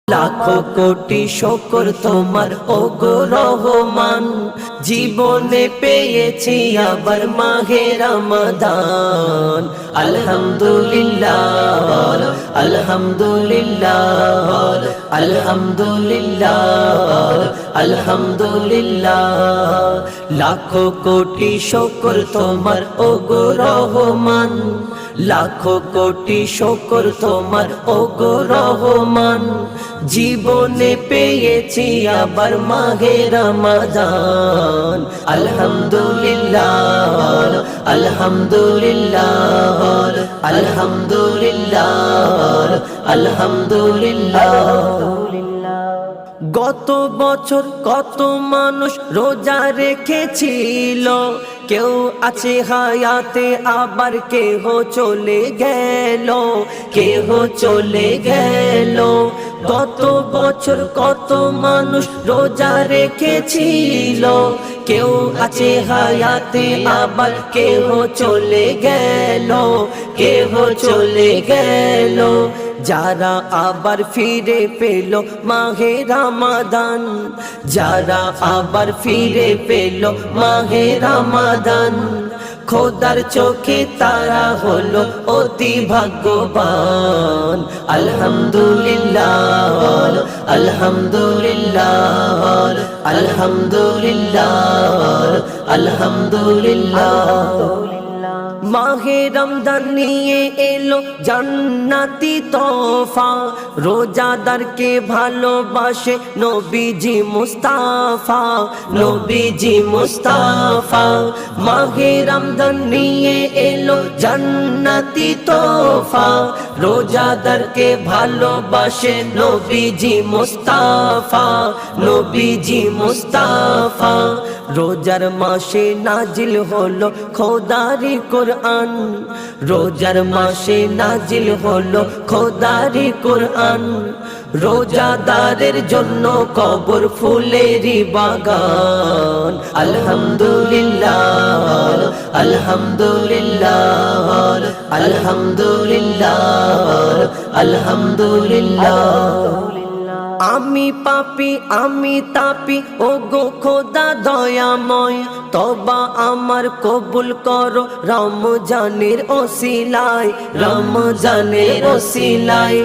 লাখো কোটি শুকর তোমার ওগো রহমান, জীবনে পেয়েছি আবার মাহে রমাদান। আলহামদুলিল্লাহ আলহামদুলিল্লাহ আলহামদুলিল্লাহ আলহামদুলিল্লাহ। লাখো কোটি শুকর তোমার ওগো রহমান, লাখো কোটি শুকর তোমার ওগো রহমান, জীবনে পেয়েছি আবার মাহে রমাদান। আলহামদুলিল্লাহ আলহামদুলিল্লাহ আলহামদুলিল্লাহ আলহামদুলিল্লাহ। গত বছর কত মানুষ রোজা রেখেছিল, কেউ আছে হায়াতে আবার কেহ চলে গেল, কেহ চলে গেল। গত বছর কত মানুষ রোজা রেখেছিল, কেউ আছে হায়াতে আবার কেহ চলে গেল, কেহ চলে গেল। যারা আবার ফিরে পেল মাহে রমাদান, যারা আবার ফিরে পেল মাহে রমাদান, খোদার চোখে তারা হলো অতি ভাগ্যবান। আলহামদুলিল্লাহ আলহামদুলিল্লাহ আলহামদুলিল্লাহ আলহামদুলিল্লাহ। মাহে রমজান নিয়ে এলো জান্নাতি তোফা, রোজাদারকে ভালোবাসে নবীজি মুস্তাফা, নবীজি মুস্তাফা। মাহে রমজান নিয়ে এলো জান্নাতি তোফা, রোজাদারকে ভালোবাসে নবীজি মুস্তাফা, নবীজি মুস্তাফা। রোজার মাসে নাজিল হলো খোদারি কুরআন, রোজার মাসে নাজিল হলো খোদারি কুরআন। রোজাদারের জন্য কবর ফুলেরই বাগান। আলহামদুলিল্লাহ আলহামদুলিল্লাহ আলহামদুলিল্লাহ আলহামদুলিল্লাহ। আমি পাপী আমি তাপি ওগো খোদা দয়াময়, তওবা আমার কবুল করো রমজানের ওসিলায়, রমজানের ওসিলায়।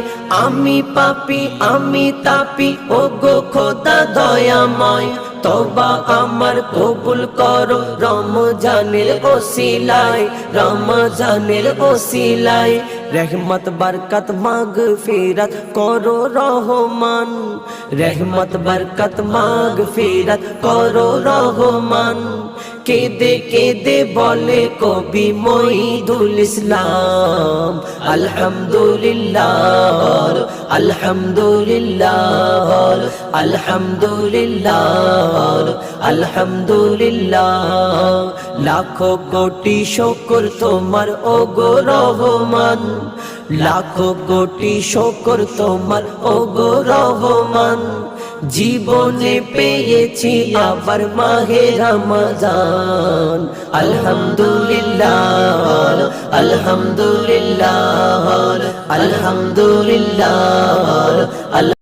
আমি পাপী আমি তাপি ওগো খোদা দয়াময়, তওবা আমার কবুল করো রমজানের ওসিলায়, রমজানের ওসিলায়। রহমত বরকত মাগফিরাত করো রহমান, রহমত বরকত মাগফিরাত করো রহমান। কেদে কেদে বলে কবি মঈদুল ইসলাম, আলহামদুলিল্লাহ আলহামদুলিল্লাহ আলহামদুলিল্লাহ আলহামদুলিল্লাহ। লাখো কোটি শুকর তোমার ওগো রহমান, লাখো কোটি শুকর তোমার ওগো রহমান, জীবনে পেয়েছি আবার মাহে রমাদান। আলহামদুলিল্লাহ আলহামদুলিল্লাহ আলহামদুলিল্লাহ।